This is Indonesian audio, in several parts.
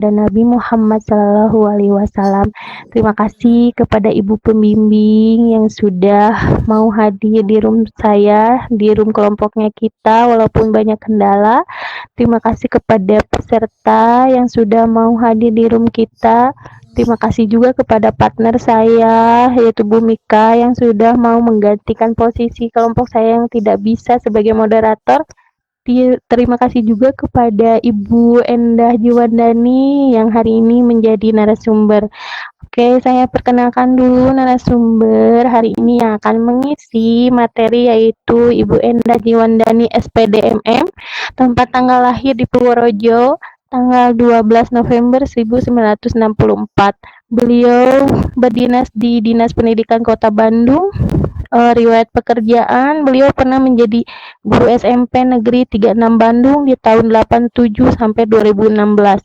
dan Nabi Muhammad Shallallahu Alaihi Wasallam. Terima kasih kepada Ibu Pembimbing yang sudah mau hadir di room saya, di room kelompoknya kita, walaupun banyak kendala. Terima kasih kepada peserta yang sudah mau hadir di room kita. Terima kasih juga kepada partner saya, yaitu Bu Mika, yang sudah mau menggantikan posisi kelompok saya yang tidak bisa sebagai moderator. Terima kasih juga kepada Ibu Endah Jiwandani yang hari ini menjadi narasumber. Oke, saya perkenalkan dulu narasumber hari ini yang akan mengisi materi, yaitu Ibu Endah Jiwandani SPDMM, tempat tanggal lahir di Purworejo, tanggal 12 November 1964. Beliau berdinas di Dinas Pendidikan Kota Bandung. Riwayat pekerjaan, beliau pernah menjadi guru SMP Negeri 36 Bandung di tahun 87 sampai 2016.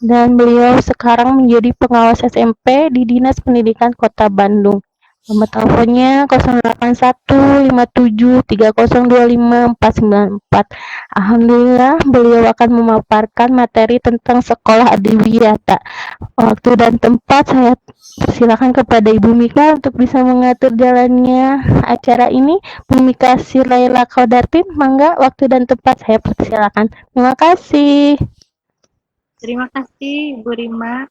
Dan beliau sekarang menjadi pengawas SMP di Dinas Pendidikan Kota Bandung. Nomor teleponnya 081573025494. Alhamdulillah, beliau akan memaparkan materi tentang sekolah adiwiyata. Waktu dan tempat saya silakan kepada Ibu Mika untuk bisa mengatur jalannya acara ini. Bu Mika Silaila Kaudartin, mangga waktu dan tempat saya persilakan. Terima kasih. Terima kasih Bu Rima.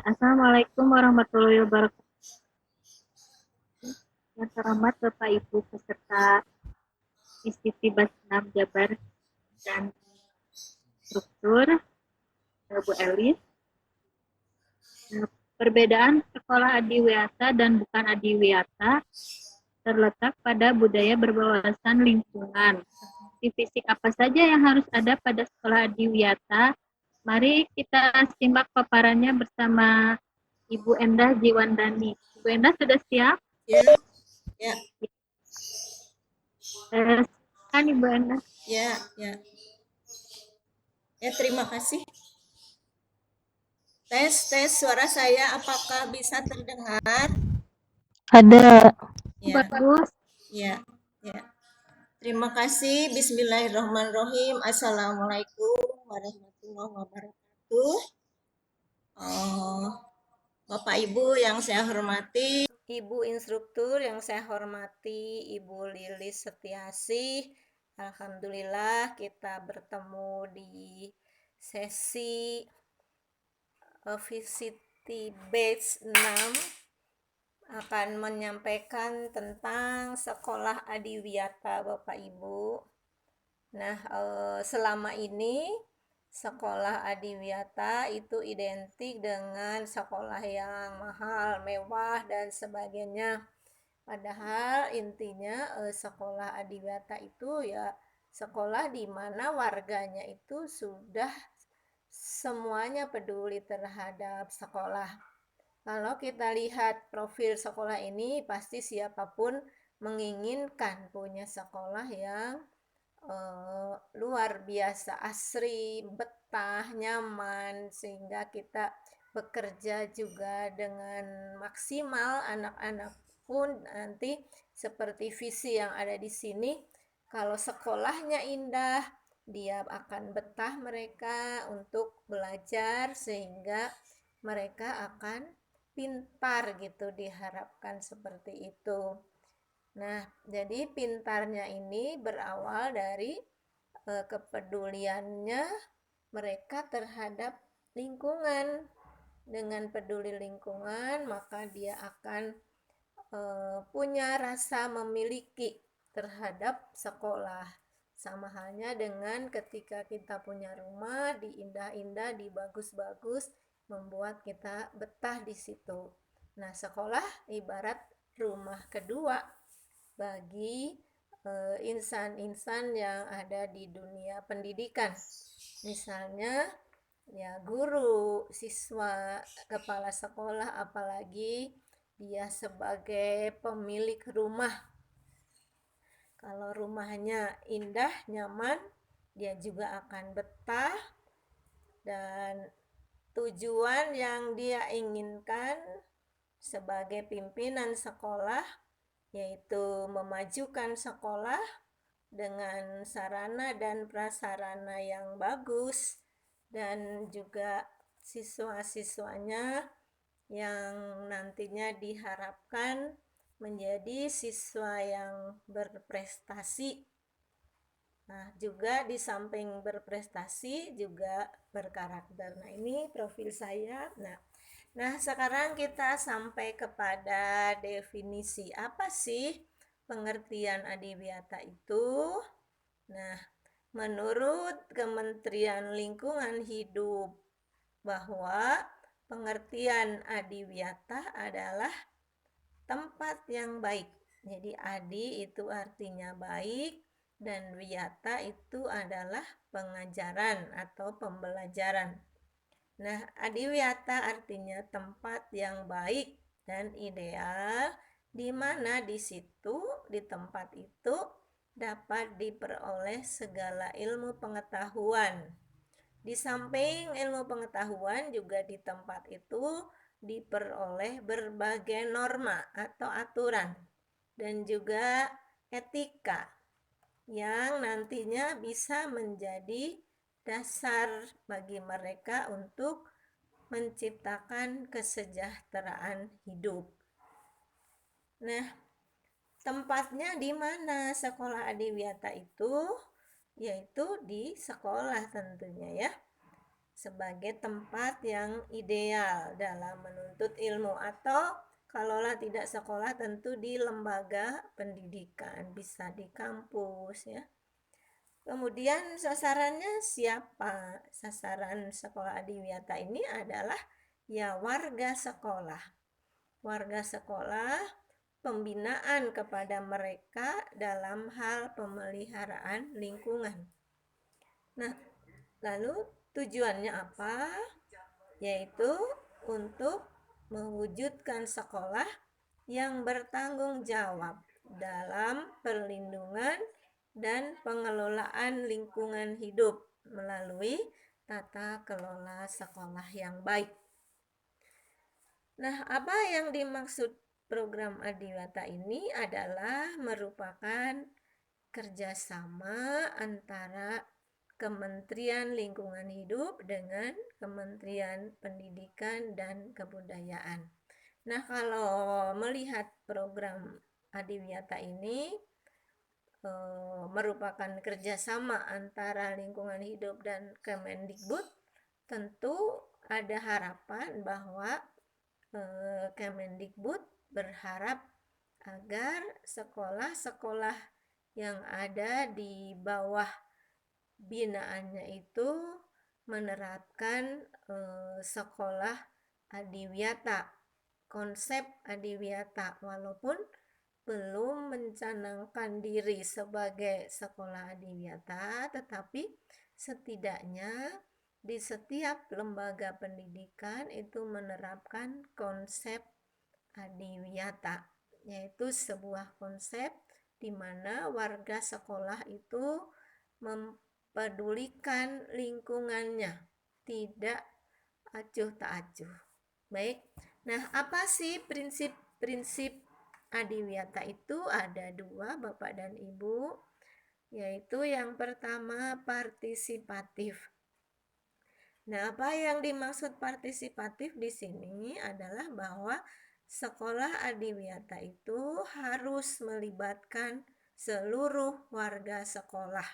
Assalamualaikum warahmatullahi wabarakatuh. Yang terhormat Bapak Ibu peserta Institut Basnam Jabar dan struktur, Bu Elis. Perbedaan sekolah adiwiyata dan bukan adiwiyata terletak pada budaya berwawasan lingkungan. Di fisik apa saja yang harus ada pada sekolah adiwiyata? Mari kita simak paparannya bersama Ibu Endah Jiwandani. Ibu Endah sudah siap? Ya, ya. Kan Ibu Endah? Ya. Ya, terima kasih. Tes suara saya apakah bisa terdengar? Ada. Ya. Bagus. Ya. Terima kasih. Bismillahirrahmanirrahim. Assalamualaikum warahmatullahi wabarakatuh. Bapak Ibu yang saya hormati, Ibu instruktur yang saya hormati, Ibu Lilis Setiasih. Alhamdulillah kita bertemu di sesi VCT Batch 6 akan menyampaikan tentang sekolah adiwiyata Bapak Ibu. Nah, selama ini sekolah adiwiyata itu identik dengan sekolah yang mahal, mewah dan sebagainya. Padahal intinya sekolah adiwiyata itu ya sekolah di mana warganya itu sudah semuanya peduli terhadap sekolah. Kalau kita lihat profil sekolah ini, pasti siapapun menginginkan punya sekolah yang luar biasa asri, betah, nyaman, sehingga kita bekerja juga dengan maksimal. Anak-anak pun nanti seperti visi yang ada di sini, kalau sekolahnya indah, dia akan betah mereka untuk belajar sehingga mereka akan pintar gitu, diharapkan seperti itu. Nah, jadi pintarnya ini berawal dari kepeduliannya mereka terhadap lingkungan. Dengan peduli lingkungan, maka dia akan punya rasa memiliki terhadap sekolah. Sama halnya dengan ketika kita punya rumah, diindah-indah, dibagus-bagus, membuat kita betah di situ. Nah, sekolah ibarat rumah kedua bagi insan-insan yang ada di dunia pendidikan. Misalnya ya guru, siswa, kepala sekolah, apalagi dia sebagai pemilik rumah. Kalau rumahnya indah, nyaman, dia juga akan betah, dan tujuan yang dia inginkan sebagai pimpinan sekolah yaitu memajukan sekolah dengan sarana dan prasarana yang bagus, dan juga siswa-siswanya yang nantinya diharapkan menjadi siswa yang berprestasi. Nah, juga di samping berprestasi juga berkarakter. Nah, ini profil saya. Nah, sekarang kita sampai kepada definisi. Apa sih pengertian adiwiyata itu? Nah, menurut Kementerian Lingkungan Hidup bahwa pengertian adiwiyata adalah tempat yang baik. Jadi adi itu artinya baik dan wiyata itu adalah pengajaran atau pembelajaran. Nah, adiwiyata artinya tempat yang baik dan ideal di mana di situ, di tempat itu dapat diperoleh segala ilmu pengetahuan. Di samping ilmu pengetahuan juga di tempat itu diperoleh berbagai norma atau aturan dan juga etika yang nantinya bisa menjadi dasar bagi mereka untuk menciptakan kesejahteraan hidup. Nah, tempatnya di mana sekolah adiwiyata itu? Yaitu di sekolah tentunya ya, sebagai tempat yang ideal dalam menuntut ilmu, atau kalaulah tidak sekolah tentu di lembaga pendidikan, bisa di kampus ya. Kemudian sasarannya siapa? Sasaran sekolah adiwiyata ini adalah ya warga sekolah. Warga sekolah, pembinaan kepada mereka dalam hal pemeliharaan lingkungan. Nah, lalu tujuannya apa? Yaitu untuk mewujudkan sekolah yang bertanggung jawab dalam perlindungan dan pengelolaan lingkungan hidup melalui tata kelola sekolah yang baik. Nah, apa yang dimaksud program adiwiyata ini adalah merupakan kerjasama antara Kementerian Lingkungan Hidup dengan Kementerian Pendidikan dan Kebudayaan. Nah, kalau melihat program adiwiyata ini merupakan kerjasama antara lingkungan hidup dan Kemendikbud, tentu ada harapan bahwa Kemendikbud berharap agar sekolah-sekolah yang ada di bawah binaannya itu menerapkan sekolah adiwiyata, konsep adiwiyata, walaupun belum mencanangkan diri sebagai sekolah adiwiyata, tetapi setidaknya di setiap lembaga pendidikan itu menerapkan konsep adiwiyata, yaitu sebuah konsep di mana warga sekolah itu mempedulikan lingkungannya, tidak acuh tak acuh. Baik, nah apa sih prinsip-prinsip adiwiyata itu? Ada dua, Bapak dan Ibu, yaitu yang pertama partisipatif. Nah, apa yang dimaksud partisipatif di sini adalah bahwa sekolah adiwiyata itu harus melibatkan seluruh warga sekolah.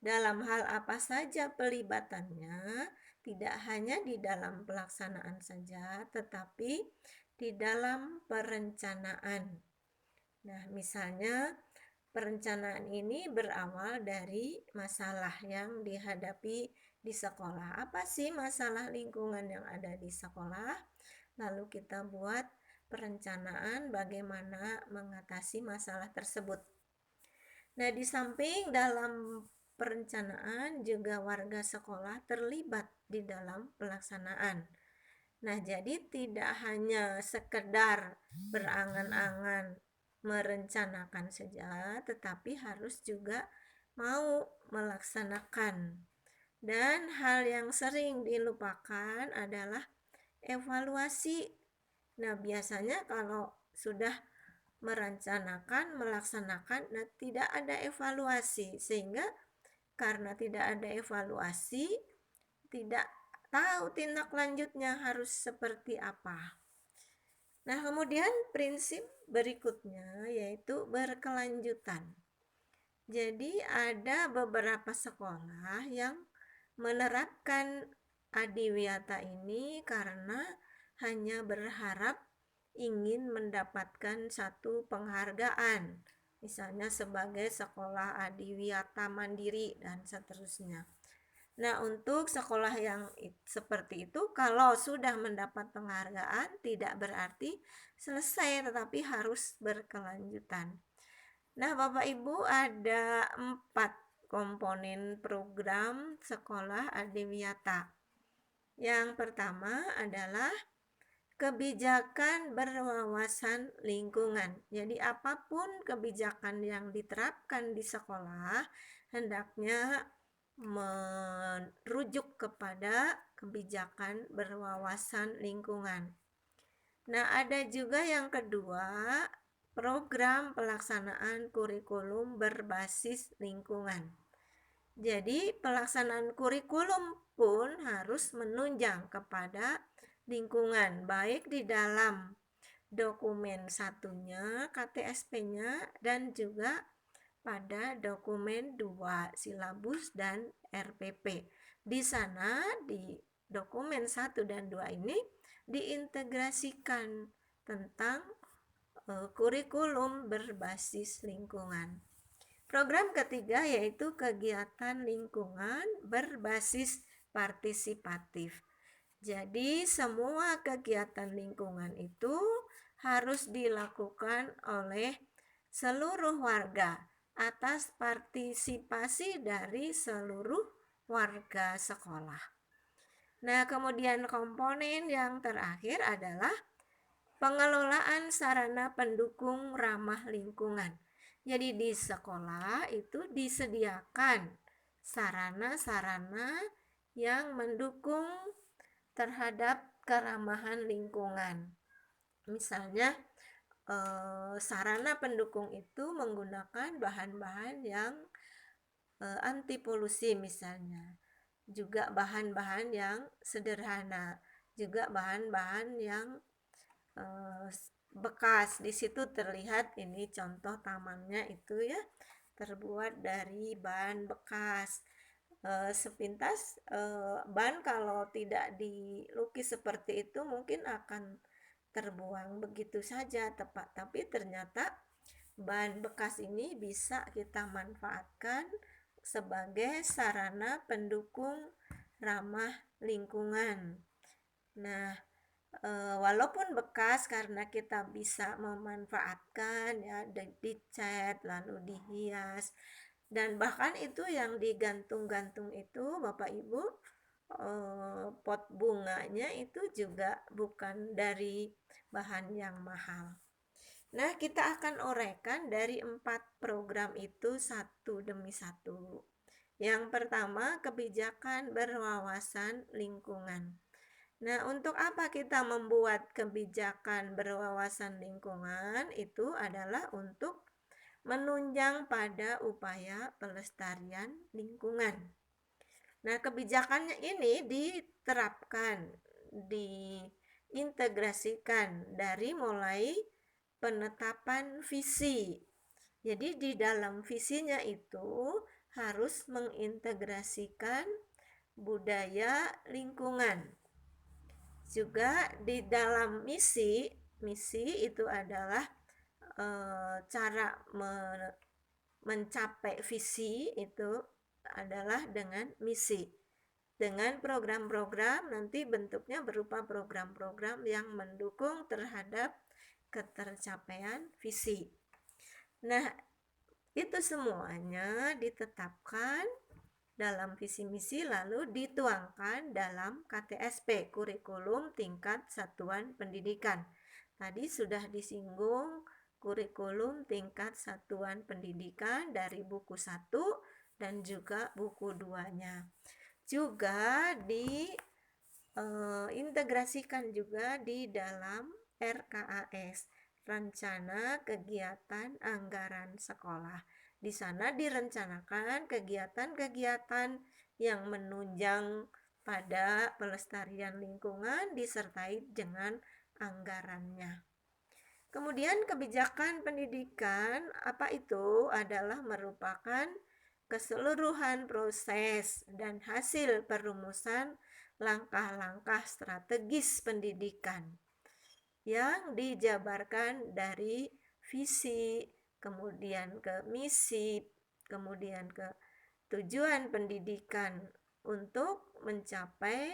Dalam hal apa saja pelibatannya, tidak hanya di dalam pelaksanaan saja, tetapi di dalam perencanaan. Nah, misalnya perencanaan ini berawal dari masalah yang dihadapi di sekolah. Apa sih masalah lingkungan yang ada di sekolah? Lalu kita buat perencanaan bagaimana mengatasi masalah tersebut. Nah, di samping dalam perencanaan juga warga sekolah terlibat di dalam pelaksanaan. Nah, jadi tidak hanya sekedar berangan-angan merencanakan saja, tetapi harus juga mau melaksanakan. Dan hal yang sering dilupakan adalah evaluasi. Nah, biasanya kalau sudah merencanakan, melaksanakan, nah tidak ada evaluasi, sehingga karena tidak ada evaluasi, tidak tahu tindak lanjutnya harus seperti apa. Nah, kemudian prinsip berikutnya yaitu berkelanjutan. Jadi ada beberapa sekolah yang menerapkan adiwiyata ini karena hanya berharap ingin mendapatkan satu penghargaan, misalnya sebagai sekolah adiwiyata mandiri dan seterusnya. Nah, untuk sekolah yang seperti itu, kalau sudah mendapat penghargaan tidak berarti selesai, tetapi harus berkelanjutan. Nah, Bapak Ibu, ada 4 komponen program sekolah adiwiyata. Yang pertama adalah kebijakan berwawasan lingkungan. Jadi apapun kebijakan yang diterapkan di sekolah hendaknya merujuk kepada kebijakan berwawasan lingkungan. Nah, ada juga yang kedua, program pelaksanaan kurikulum berbasis lingkungan. Jadi, pelaksanaan kurikulum pun harus menunjang kepada lingkungan, baik di dalam dokumen satunya, KTSP-nya, dan juga pada dokumen 2, silabus dan RPP. Di sana, di dokumen 1 dan 2 ini diintegrasikan tentang kurikulum berbasis lingkungan. Program ketiga yaitu kegiatan lingkungan berbasis partisipatif. Jadi semua kegiatan lingkungan itu harus dilakukan oleh seluruh warga atas partisipasi dari seluruh warga sekolah. Nah, kemudian komponen yang terakhir adalah pengelolaan sarana pendukung ramah lingkungan. Jadi di sekolah itu disediakan sarana-sarana yang mendukung terhadap keramahan lingkungan. Misalnya sarana pendukung itu menggunakan bahan-bahan yang anti polusi misalnya. Juga bahan-bahan yang sederhana, juga bahan-bahan yang bekas. Di situ terlihat ini contoh tamannya itu ya, terbuat dari ban bekas. Sepintas ban kalau tidak dilukis seperti itu mungkin akan terbuang begitu saja, tapi ternyata ban bekas ini bisa kita manfaatkan sebagai sarana pendukung ramah lingkungan. Nah, walaupun bekas karena kita bisa memanfaatkan ya, dicat lalu dihias, dan bahkan itu yang digantung-gantung itu Bapak Ibu, pot bunganya itu juga bukan dari bahan yang mahal. Nah, kita akan uraikan dari 4 program itu satu demi satu. Yang pertama, kebijakan berwawasan lingkungan. Nah, untuk apa kita membuat kebijakan berwawasan lingkungan? Itu adalah untuk menunjang pada upaya pelestarian lingkungan. Nah, kebijakannya ini diterapkan, diintegrasikan dari mulai penetapan visi. Jadi di dalam visinya itu harus mengintegrasikan budaya lingkungan. Juga di dalam misi itu adalah cara mencapai visi itu adalah dengan misi. Dengan program-program nanti bentuknya berupa program-program yang mendukung terhadap ketercapaian visi. Nah, itu semuanya ditetapkan dalam visi misi lalu dituangkan dalam KTSP, kurikulum tingkat satuan pendidikan. Tadi sudah disinggung kurikulum tingkat satuan pendidikan dari buku 1 dan juga buku 2-nya. Juga diintegrasikan juga di dalam RKAS, Rencana Kegiatan Anggaran Sekolah. Di sana direncanakan kegiatan-kegiatan yang menunjang pada pelestarian lingkungan disertai dengan anggarannya. Kemudian kebijakan pendidikan apa itu adalah merupakan keseluruhan proses dan hasil perumusan langkah-langkah strategis pendidikan yang dijabarkan dari visi, kemudian ke misi, kemudian ke tujuan pendidikan untuk mencapai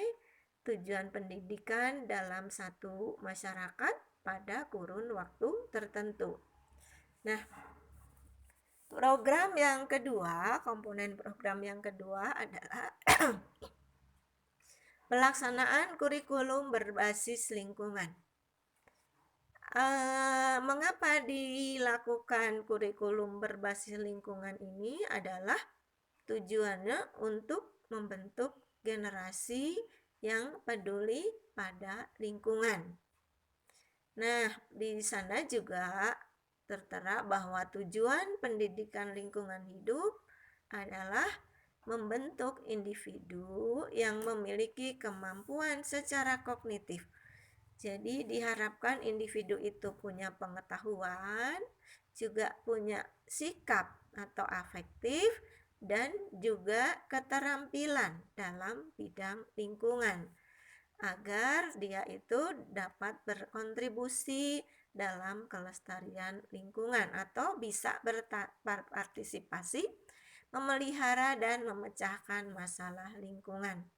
tujuan pendidikan dalam satu masyarakat pada kurun waktu tertentu. Nah, program yang kedua, komponen program yang kedua adalah pelaksanaan kurikulum berbasis lingkungan. Mengapa dilakukan kurikulum berbasis lingkungan ini adalah tujuannya untuk membentuk generasi yang peduli pada lingkungan. Nah, di sana juga tertera bahwa tujuan pendidikan lingkungan hidup adalah membentuk individu yang memiliki kemampuan secara kognitif. Jadi diharapkan individu itu punya pengetahuan, juga punya sikap atau afektif, dan juga keterampilan dalam bidang lingkungan, agar dia itu dapat berkontribusi dalam kelestarian lingkungan atau bisa berpartisipasi memelihara dan memecahkan masalah lingkungan.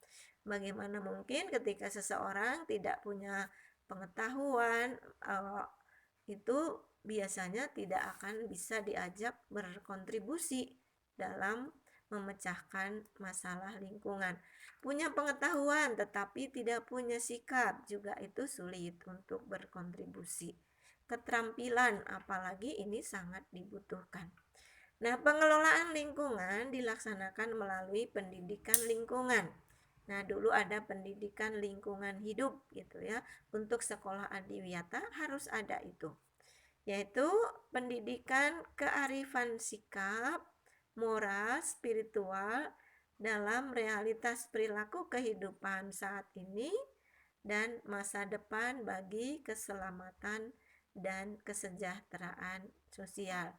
Bagaimana mungkin ketika seseorang tidak punya pengetahuan, itu biasanya tidak akan bisa diajak berkontribusi dalam memecahkan masalah lingkungan. Punya pengetahuan tetapi tidak punya sikap juga itu sulit untuk berkontribusi. Keterampilan apalagi ini sangat dibutuhkan. Nah, pengelolaan lingkungan dilaksanakan melalui pendidikan lingkungan. Nah, dulu ada pendidikan lingkungan hidup gitu ya. Untuk sekolah adiwiyata harus ada itu. Yaitu pendidikan kearifan sikap, moral, spiritual dalam realitas perilaku kehidupan saat ini dan masa depan bagi keselamatan dan kesejahteraan sosial.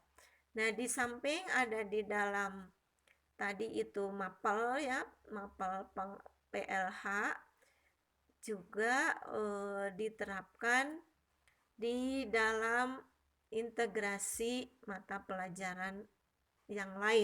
Nah, di samping ada di dalam tadi itu mapel ya, mapel PLH juga diterapkan di dalam integrasi mata pelajaran yang lain.